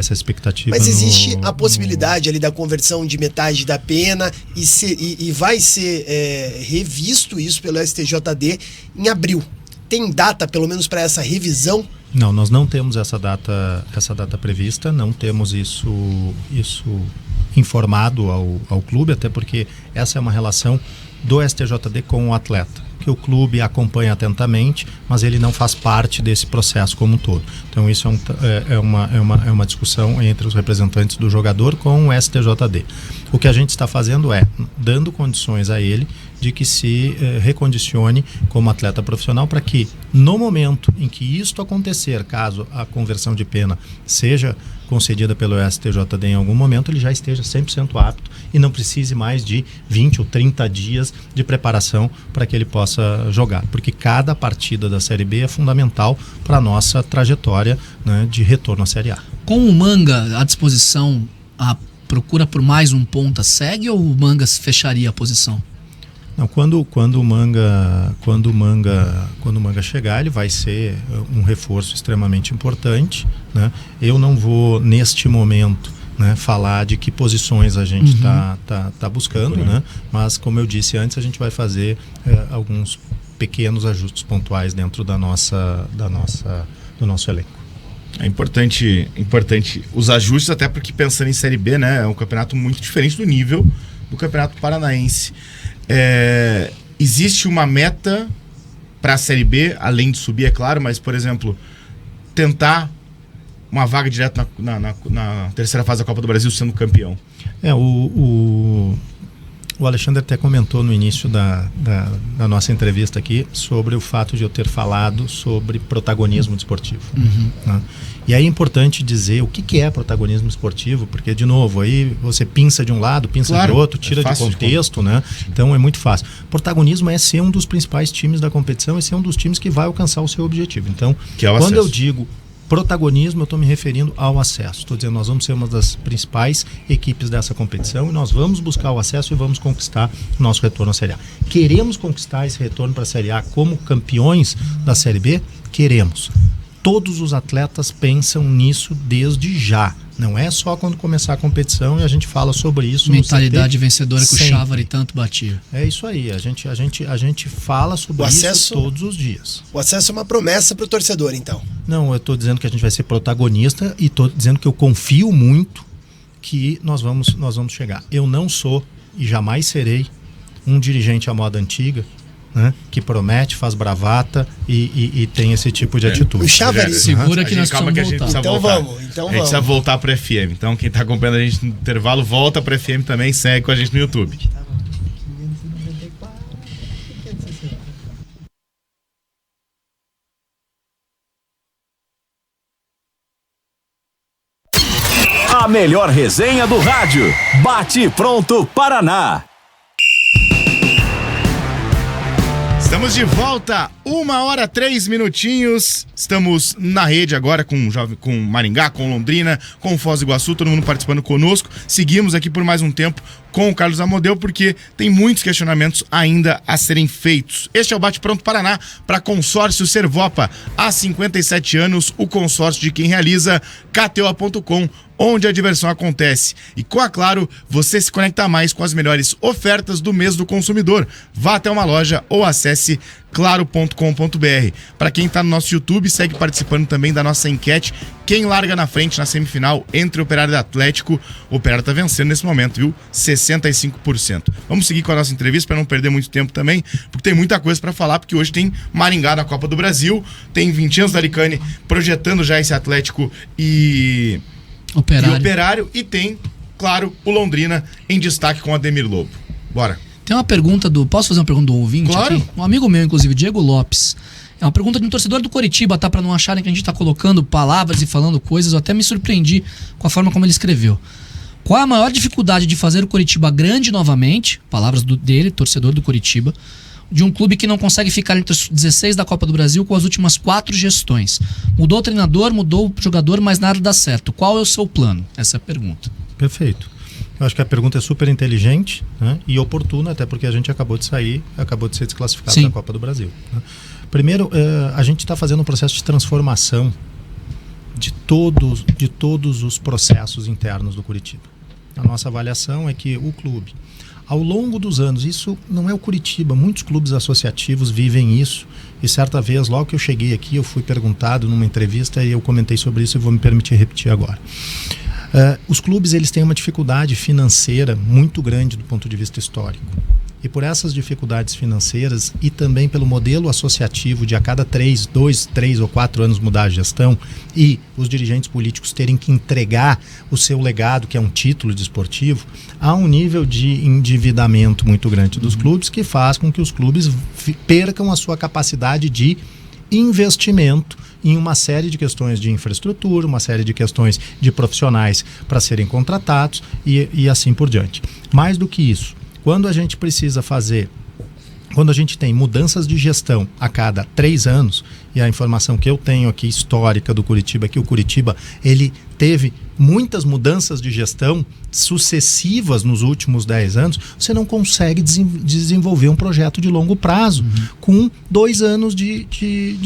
essa expectativa. Mas existe a possibilidade ali da conversão de metade da pena e vai ser revisto isso pelo STJD em abril. Tem data, pelo menos, para essa revisão? Não, nós não temos essa data prevista, não temos isso informado ao clube, até porque essa é uma relação do STJD com o atleta, que o clube acompanha atentamente, mas ele não faz parte desse processo como um todo. Então isso é uma discussão entre os representantes do jogador com o STJD. O que a gente está fazendo é dando condições a ele de que se recondicione como atleta profissional, para que no momento em que isto acontecer, caso a conversão de pena seja concedida pelo STJD em algum momento, ele já esteja 100% apto e não precise mais de 20 ou 30 dias de preparação para que ele possa jogar, porque cada partida da Série B é fundamental para a nossa trajetória, né, de retorno à Série A. Com o Manga à disposição, a procura por mais um ponta segue ou o Manga fecharia a posição? Não, quando o Manga chegar, ele vai ser um reforço extremamente importante, né? Eu não vou neste momento, né, falar de que posições a gente tá buscando, né? Mas como eu disse antes, a gente vai fazer alguns pequenos ajustes pontuais dentro do nosso elenco. É importante os ajustes, até porque pensando em Série B, né, é um campeonato muito diferente do nível do Campeonato Paranaense. Existe uma meta para a Série B, além de subir, é claro, mas, por exemplo, tentar uma vaga direto na terceira fase da Copa do Brasil sendo campeão. O Alexandre até comentou no início da nossa entrevista aqui sobre o fato de eu ter falado sobre protagonismo desportivo. Né? E aí é importante dizer o que é protagonismo esportivo, porque, de novo, aí você pinça de um lado, pinça de outro, tira de contexto, né? Então é muito fácil. Protagonismo é ser um dos principais times da competição e ser um dos times que vai alcançar o seu objetivo. Então, quando eu digo protagonismo, eu estou me referindo ao acesso. Estou dizendo, nós vamos ser uma das principais equipes dessa competição e nós vamos buscar o acesso e vamos conquistar o nosso retorno à Série A. Queremos conquistar esse retorno para a Série A como campeões da Série B? Queremos. Todos os atletas pensam nisso desde já. Não é só quando começar a competição e a gente fala sobre isso. Mentalidade vencedora que o Chávari tanto batia. É isso aí. A gente fala sobre isso todos os dias. O acesso é uma promessa para o torcedor, então. Não, eu estou dizendo que a gente vai ser protagonista e estou dizendo que eu confio muito que nós vamos chegar. Eu não sou e jamais serei um dirigente à moda antiga, né, que promete, faz bravata e tem esse tipo de atitude. O Chávari segura que nós precisamos voltar. Então vamos. A gente precisa voltar para FM. Então quem está acompanhando a gente no intervalo, volta para FM também, segue com a gente no YouTube. A melhor resenha do rádio. Bate Pronto Paraná. Estamos de volta, 1h03. Estamos na rede agora com Maringá, com Londrina, com Foz do Iguaçu, todo mundo participando conosco. Seguimos aqui por mais um tempo com o Carlos Amodeu, porque tem muitos questionamentos ainda a serem feitos. Este é o Bate Pronto Paraná para Consórcio Servopa. Há 57 anos, o consórcio de quem realiza, KTO.com, onde a diversão acontece. E com a Claro, você se conecta mais com as melhores ofertas do mês do consumidor. Vá até uma loja ou acesse claro.com.br. Para quem está no nosso YouTube, segue participando também da nossa enquete. Quem larga na frente na semifinal entre Operário e Atlético? O Operário está vencendo nesse momento, viu? 65%. Vamos seguir com a nossa entrevista para não perder muito tempo também, porque tem muita coisa para falar, porque hoje tem Maringá na Copa do Brasil, tem 20 anos da Aricane projetando já esse Atlético e Operário, e tem, claro, o Londrina em destaque com o Ademir Lobo. Bora. Tem uma pergunta Posso fazer uma pergunta do ouvinte aqui? Um amigo meu, inclusive, Diego Lopes. É uma pergunta de um torcedor do Coritiba, tá? Pra não acharem que a gente tá colocando palavras e falando coisas. Eu até me surpreendi com a forma como ele escreveu. Qual é a maior dificuldade de fazer o Coritiba grande novamente? Palavras dele, torcedor do Coritiba. De um clube que não consegue ficar entre os 16 da Copa do Brasil com as últimas 4 gestões. Mudou o treinador, mudou o jogador, mas nada dá certo. Qual é o seu plano? Essa é a pergunta. Perfeito. Eu acho que a pergunta é super inteligente, né, e oportuna, até porque a gente acabou de ser desclassificado da Copa do Brasil. Né. Primeiro, a gente está fazendo um processo de transformação de todos os processos internos do Curitiba. A nossa avaliação é que o clube, ao longo dos anos, isso não é o Curitiba, muitos clubes associativos vivem isso, e certa vez, logo que eu cheguei aqui, eu fui perguntado numa entrevista e eu comentei sobre isso e vou me permitir repetir agora. Os clubes, eles têm uma dificuldade financeira muito grande do ponto de vista histórico. E por essas dificuldades financeiras e também pelo modelo associativo de a cada 3 ou 4 anos mudar a gestão e os dirigentes políticos terem que entregar o seu legado, que é um título desportivo, há um nível de endividamento muito grande dos clubes que faz com que os clubes percam a sua capacidade de investimento em uma série de questões de infraestrutura, uma série de questões de profissionais para serem contratados e assim por diante. Mais do que isso, quando a gente precisa quando a gente tem mudanças de gestão a cada 3 anos, e a informação que eu tenho aqui histórica do Curitiba é que o Curitiba, ele teve muitas mudanças de gestão sucessivas nos últimos 10 anos, você não consegue desenvolver um projeto de longo prazo com 2 anos de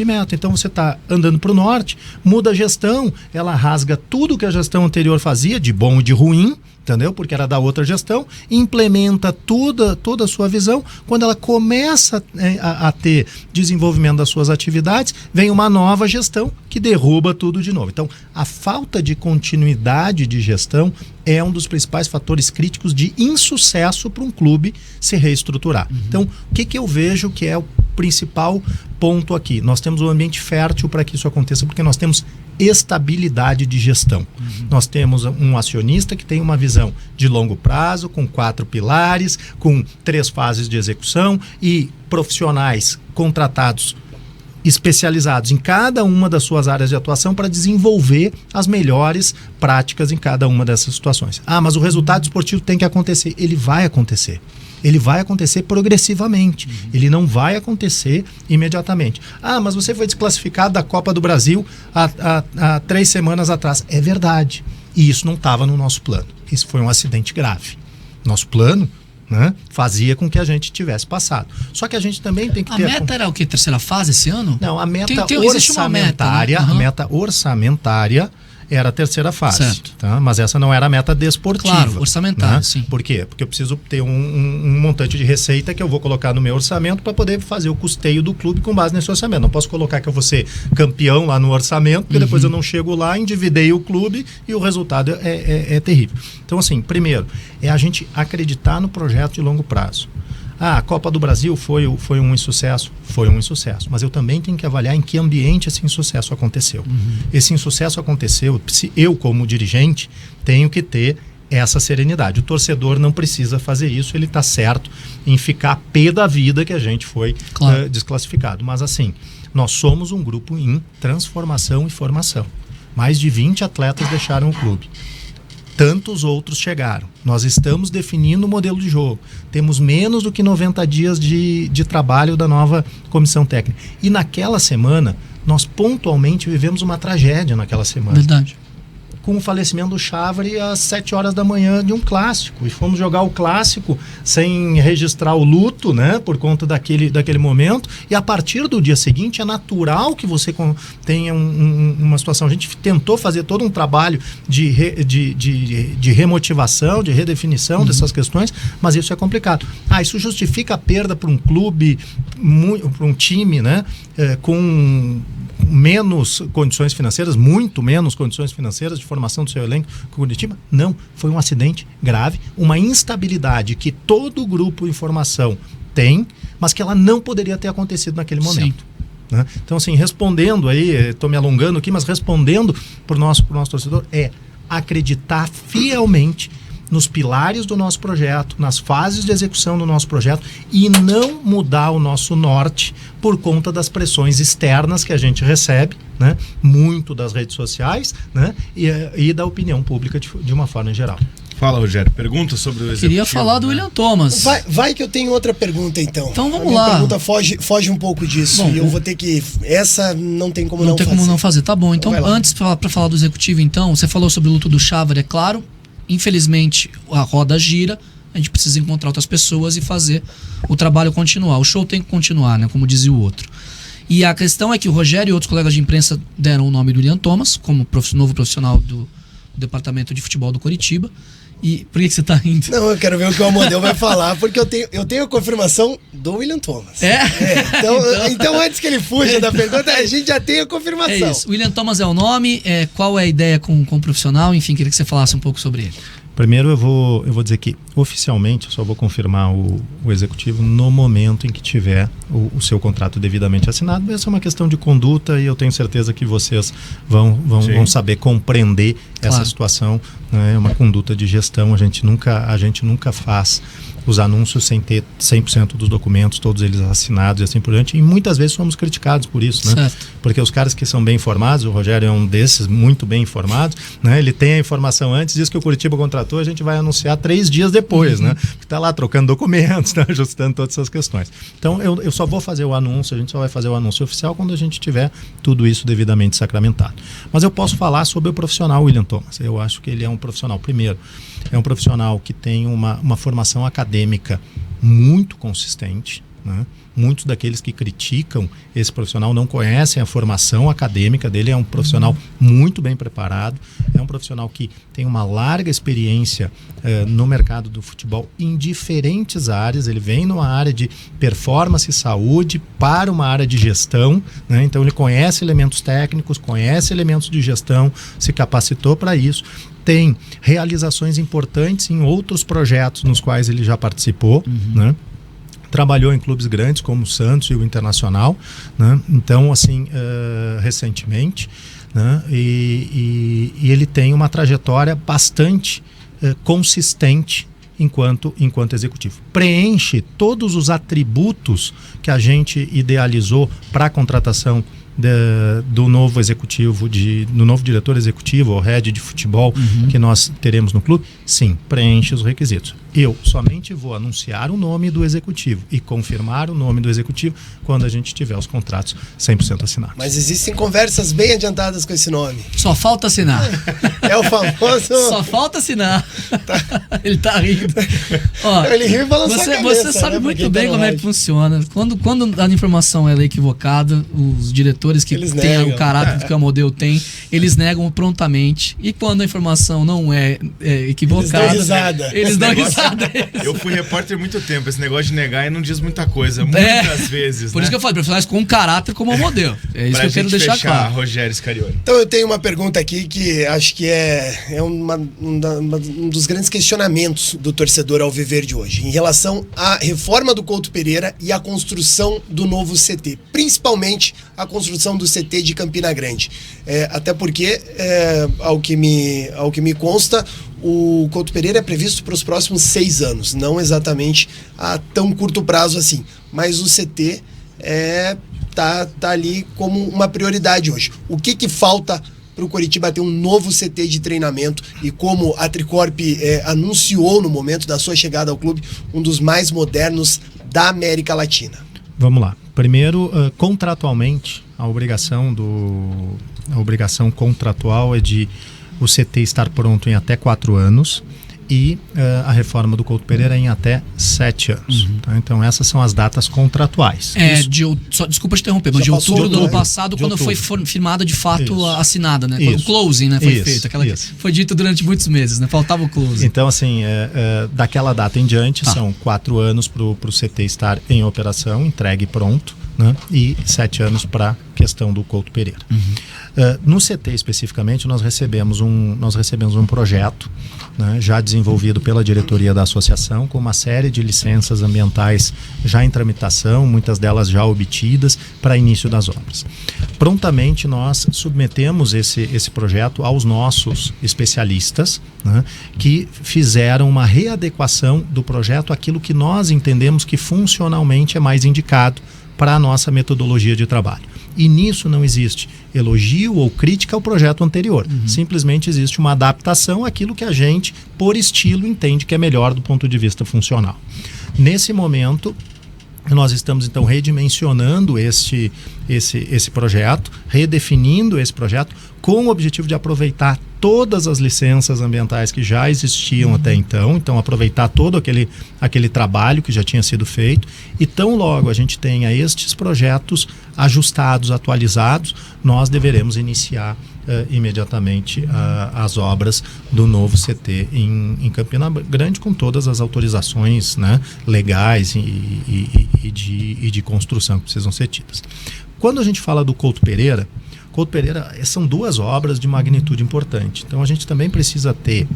meta. Então você está andando para o norte, muda a gestão, ela rasga tudo que a gestão anterior fazia, de bom e de ruim, entendeu? Porque era da outra gestão, implementa toda a sua visão. Quando ela começa a ter desenvolvimento das suas atividades, vem uma nova gestão que derruba tudo de novo. Então, a falta de continuidade de gestão é um dos principais fatores críticos de insucesso para um clube se reestruturar. Então, o que eu vejo que é o principal ponto aqui? Nós temos um ambiente fértil para que isso aconteça, porque nós temos estabilidade de gestão. Nós temos um acionista que tem uma visão de longo prazo, com 4 pilares, com 3 fases de execução e profissionais contratados especializados em cada uma das suas áreas de atuação para desenvolver as melhores práticas em cada uma dessas situações. Mas o resultado esportivo tem que acontecer. Ele vai acontecer. Ele vai acontecer progressivamente. Ele não vai acontecer imediatamente. Mas você foi desclassificado da Copa do Brasil há 3 semanas atrás. É verdade. E isso não estava no nosso plano. Isso foi um acidente grave. Nosso plano, né, fazia com que a gente tivesse passado. Só que a gente também tem que ter... A meta era o quê? Terceira fase esse ano? Não, a meta existe uma meta, né? A meta orçamentária era a terceira fase. Certo. Tá? Mas essa não era a meta desportiva. Claro, orçamentária, né? sim. Por quê? Porque eu preciso ter um montante de receita que eu vou colocar no meu orçamento para poder fazer o custeio do clube com base nesse orçamento. Não posso colocar que eu vou ser campeão lá no orçamento, porque depois eu não chego lá, endividei o clube e o resultado é terrível. Então, assim, primeiro, é a gente acreditar no projeto de longo prazo. A Copa do Brasil foi um insucesso? Foi um insucesso. Mas eu também tenho que avaliar em que ambiente esse insucesso aconteceu. Esse insucesso aconteceu, eu como dirigente tenho que ter essa serenidade. O torcedor não precisa fazer isso, ele está certo em ficar pé da vida que a gente foi desclassificado. Mas assim, nós somos um grupo em transformação e formação. Mais de 20 atletas deixaram o clube. Tantos outros chegaram. Nós estamos definindo o modelo de jogo. Temos menos do que 90 dias de trabalho da nova comissão técnica. E naquela semana, nós pontualmente vivemos uma tragédia naquela semana. Verdade. Com o falecimento do Chávari às 7 horas da manhã de um clássico. E fomos jogar o clássico sem registrar o luto, né, por conta daquele momento. E a partir do dia seguinte é natural que você tenha uma situação. A gente tentou fazer todo um trabalho de remotivação, de redefinição dessas questões, mas isso é complicado. Isso justifica a perda para um clube, para um time, né, com menos condições financeiras, muito menos condições financeiras de formação do seu elenco com o Curitiba? Não, foi um acidente grave, uma instabilidade que todo grupo em formação tem, mas que ela não poderia ter acontecido naquele momento. Né? Então, assim, respondendo aí, estou me alongando aqui, mas respondendo para o nosso torcedor, é acreditar fielmente nos pilares do nosso projeto, nas fases de execução do nosso projeto e não mudar o nosso norte por conta das pressões externas que a gente recebe, né? Muito das redes sociais, né? E da opinião pública de uma forma em geral. Fala, Rogério. Pergunta sobre o executivo. Queria falar do William Thomas. Vai que eu tenho outra pergunta, então. Então vamos a minha lá. A pergunta foge um pouco disso. E eu vou ter que... Essa não tem como não fazer. Não tem como não fazer. Tá bom. Então, antes, para falar do executivo, então, você falou sobre o luto do Chávari, é claro. Infelizmente, a roda gira, a gente precisa encontrar outras pessoas e fazer o trabalho continuar. O show tem que continuar, né? Como dizia o outro. E a questão é que o Rogério e outros colegas de imprensa deram o nome do William Thomas como novo profissional do departamento de futebol do Coritiba. E por que você tá rindo? Não, eu quero ver o que o Amodeu vai falar, porque eu tenho a confirmação do William Thomas. Então, antes que ele fuja da pergunta, a gente já tem a confirmação. É isso. William Thomas é o nome. Qual é a ideia com o profissional? Enfim, queria que você falasse um pouco sobre ele. Primeiro eu vou dizer que oficialmente eu só vou confirmar o executivo no momento em que tiver o seu contrato devidamente assinado. Essa é uma questão de conduta e eu tenho certeza que vocês vão saber compreender essa situação. É uma conduta de gestão, a gente nunca faz os anúncios sem ter 100% dos documentos, todos eles assinados e assim por diante, e muitas vezes somos criticados por isso, né? Certo. Porque os caras que são bem informados, o Rogério é um desses muito bem informado, né? Ele tem a informação antes, diz que o Coritiba contratou, a gente vai anunciar 3 dias depois, né? Porque tá lá trocando documentos, tá ajustando todas essas questões. Então eu só vou fazer o anúncio, a gente só vai fazer o anúncio oficial quando a gente tiver tudo isso devidamente sacramentado. Mas eu posso falar sobre o profissional William Thomas. Eu acho que ele é um profissional, primeiro, é um profissional que tem uma formação acadêmica muito consistente, né? Muitos daqueles que criticam esse profissional não conhecem a formação acadêmica dele. É um profissional muito bem preparado, é um profissional que tem uma larga experiência no mercado do futebol em diferentes áreas. Ele vem numa área de performance e saúde para uma área de gestão, né? Então ele conhece elementos técnicos, conhece elementos de gestão, se capacitou para isso. Tem realizações importantes em outros projetos nos quais ele já participou, né? Trabalhou em clubes grandes como o Santos e o Internacional, né? Então, assim, recentemente, né? E ele tem uma trajetória bastante consistente enquanto executivo. Preenche todos os atributos que a gente idealizou para a contratação do novo executivo, do novo diretor executivo ou head de futebol que nós teremos no clube. Sim, preenche os requisitos. Eu somente vou anunciar o nome do executivo e confirmar o nome do executivo quando a gente tiver os contratos 100% assinados. Mas existem conversas bem adiantadas com esse nome. Só falta assinar. É o famoso... Só falta assinar. Ele tá rindo. Ó, ele riu e balançou a cabeça, você sabe, né, muito bem como é que funciona. Quando a informação é equivocada, os diretores que têm o caráter que o Amodeu tem, eles negam prontamente. E quando a informação não é equivocada, eles dão risada. Eu fui repórter há muito tempo. Esse negócio de negar e não diz muita coisa. Muitas vezes. Por isso que eu falo, profissionais com caráter como o Amodeu. É isso que eu quero deixar claro. Rogério Scarione. Então eu tenho uma pergunta aqui que acho que é um dos grandes questionamentos do torcedor alviverde hoje, em relação à reforma do Couto Pereira e à construção do novo CT, principalmente a construção do CT de Campina Grande. Até porque, ao que me consta, o Couto Pereira é previsto para os próximos 6 anos, não exatamente a tão curto prazo assim, mas o CT tá ali como uma prioridade hoje. O que falta para o Coritiba ter um novo CT de treinamento e, como a Tricorp anunciou no momento da sua chegada ao clube, um dos mais modernos da América Latina? Vamos lá. Primeiro, contratualmente, a obrigação contratual é de o CT estar pronto em até 4 anos e a reforma do Couto Pereira em até 7 anos. Tá? Então essas são as datas contratuais. Desculpa te interromper, mas de outubro do ano passado, quando foi firmada de fato assinada, né? Quando o closing, né, foi feito. Foi dito durante muitos meses, né? Faltava o closing. Então, assim, daquela data em diante, são 4 anos para o CT estar em operação, entregue pronto, né? E 7 anos para a questão do Couto Pereira. No CT especificamente, nós recebemos um projeto, né, já desenvolvido pela diretoria da associação, com uma série de licenças ambientais já em tramitação, muitas delas já obtidas para início das obras. Prontamente nós submetemos esse projeto aos nossos especialistas, né, que fizeram uma readequação do projeto àquilo que nós entendemos que funcionalmente é mais indicado para a nossa metodologia de trabalho. E nisso não existe elogio ou crítica ao projeto anterior. Simplesmente existe uma adaptação àquilo que a gente, por estilo, entende que é melhor do ponto de vista funcional. Nesse momento, nós estamos então redimensionando esse projeto, redefinindo esse projeto com o objetivo de aproveitar todas as licenças ambientais que já existiam até então aproveitar todo aquele trabalho que já tinha sido feito, e tão logo a gente tenha estes projetos ajustados, atualizados, nós deveremos iniciar imediatamente as obras do novo CT em Campina Grande, com todas as autorizações, né, legais e de construção que precisam ser tidas. Quando a gente fala do Couto Pereira são duas obras de magnitude importante. Então a gente também precisa ter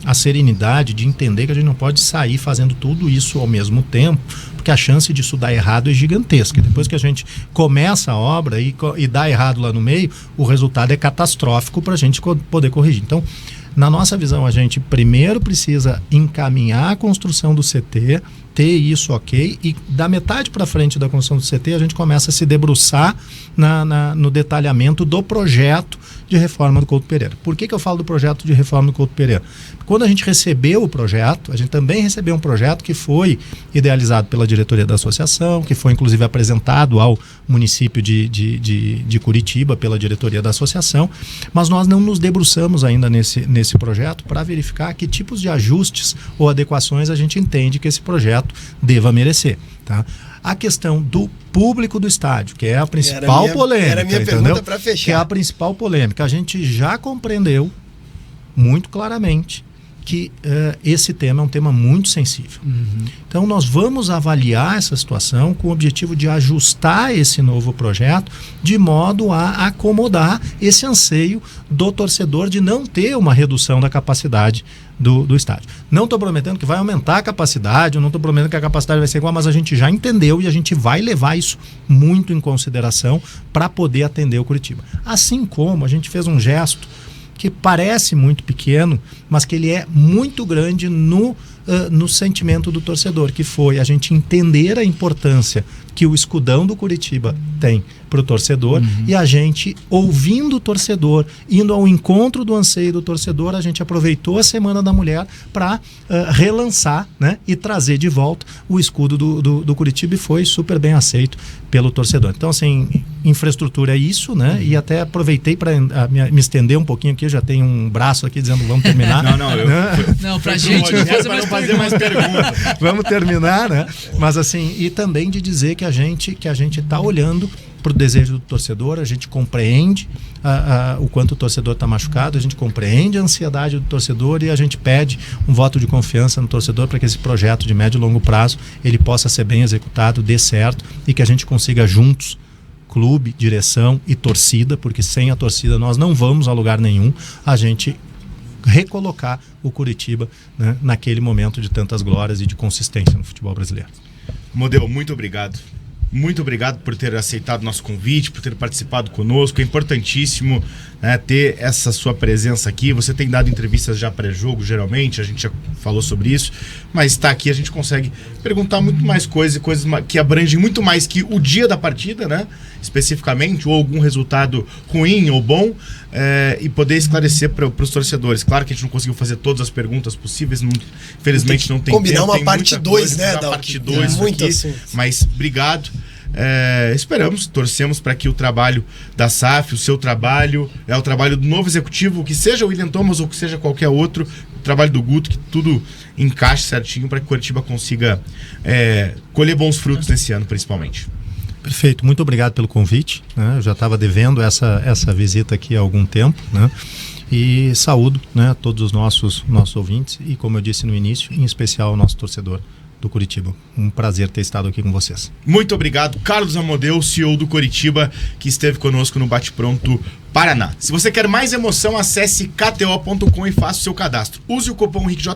a serenidade de entender que a gente não pode sair fazendo tudo isso ao mesmo tempo, porque a chance disso dar errado é gigantesca. Depois que a gente começa a obra e dá errado lá no meio, o resultado é catastrófico para a gente poder corrigir. Então, na nossa visão, a gente primeiro precisa encaminhar a construção do CT, ter isso ok, e da metade para frente da construção do CT a gente começa a se debruçar no detalhamento do projeto de reforma do Couto Pereira. Por que eu falo do projeto de reforma do Couto Pereira? Quando a gente recebeu o projeto, a gente também recebeu um projeto que foi idealizado pela diretoria da associação, que foi inclusive apresentado ao município de Curitiba pela diretoria da associação, mas nós não nos debruçamos ainda nesse projeto para verificar que tipos de ajustes ou adequações a gente entende que esse projeto deva merecer, tá? A questão do público do estádio, que é a principal polêmica. Era a minha pergunta para fechar. Que é a principal polêmica. A gente já compreendeu muito claramente que esse tema é um tema muito sensível. Então nós vamos avaliar essa situação com o objetivo de ajustar esse novo projeto de modo a acomodar esse anseio do torcedor de não ter uma redução da capacidade do estádio. Não estou prometendo que vai aumentar a capacidade, eu não estou prometendo que a capacidade vai ser igual, mas a gente já entendeu e a gente vai levar isso muito em consideração para poder atender o Curitiba. Assim como a gente fez um gesto que parece muito pequeno, mas que ele é muito grande no sentimento do torcedor, que foi a gente entender a importância que o escudão do Curitiba tem para o torcedor, e a gente, ouvindo o torcedor, indo ao encontro do anseio do torcedor, a gente aproveitou a Semana da Mulher para relançar, né, e trazer de volta o escudo do Curitiba, e foi super bem aceito pelo torcedor. Então, assim, infraestrutura é isso, né? E até aproveitei para me estender um pouquinho aqui, já tem um braço aqui dizendo vamos terminar. Não, pra gente não fazer mais perguntas. Vamos terminar, né? Mas assim, e também de dizer que a gente está olhando para o desejo do torcedor, a gente compreende o quanto o torcedor está machucado, a gente compreende a ansiedade do torcedor e a gente pede um voto de confiança no torcedor para que esse projeto de médio e longo prazo ele possa ser bem executado, dê certo e que a gente consiga juntos, clube, direção e torcida, porque sem a torcida nós não vamos a lugar nenhum, a gente recolocar o Curitiba, né, naquele momento de tantas glórias e de consistência no futebol brasileiro. Modelo, muito obrigado. Muito obrigado por ter aceitado nosso convite, por ter participado conosco. É importantíssimo, né, ter essa sua presença aqui. Você tem dado entrevistas já pré-jogo, geralmente, a gente já falou sobre isso, mas está aqui, a gente consegue perguntar muito mais coisas que abrangem muito mais que o dia da partida, né, especificamente, ou algum resultado ruim ou bom, e poder esclarecer para os torcedores. Claro que a gente não conseguiu fazer todas as perguntas possíveis, infelizmente não tem combinar tempo. Uma parte 2, né, da parte 2 aqui, mas obrigado. Esperamos, torcemos para que o trabalho da SAF, o seu trabalho, o trabalho do novo executivo, que seja o William Thomas ou que seja qualquer outro, o trabalho do Guto, que tudo encaixe certinho para que Curitiba consiga colher bons frutos nesse ano, principalmente. Perfeito, muito obrigado pelo convite, né? Eu já estava devendo essa visita aqui há algum tempo, né? E saúdo, né, todos os nossos ouvintes e, como eu disse no início, em especial o nosso torcedor do Curitiba. Um prazer ter estado aqui com vocês. Muito obrigado, Carlos Amodeu, CEO do Curitiba, que esteve conosco no Bate Pronto Paraná. Se você quer mais emoção, acesse kto.com e faça o seu cadastro. Use o cupom RICJ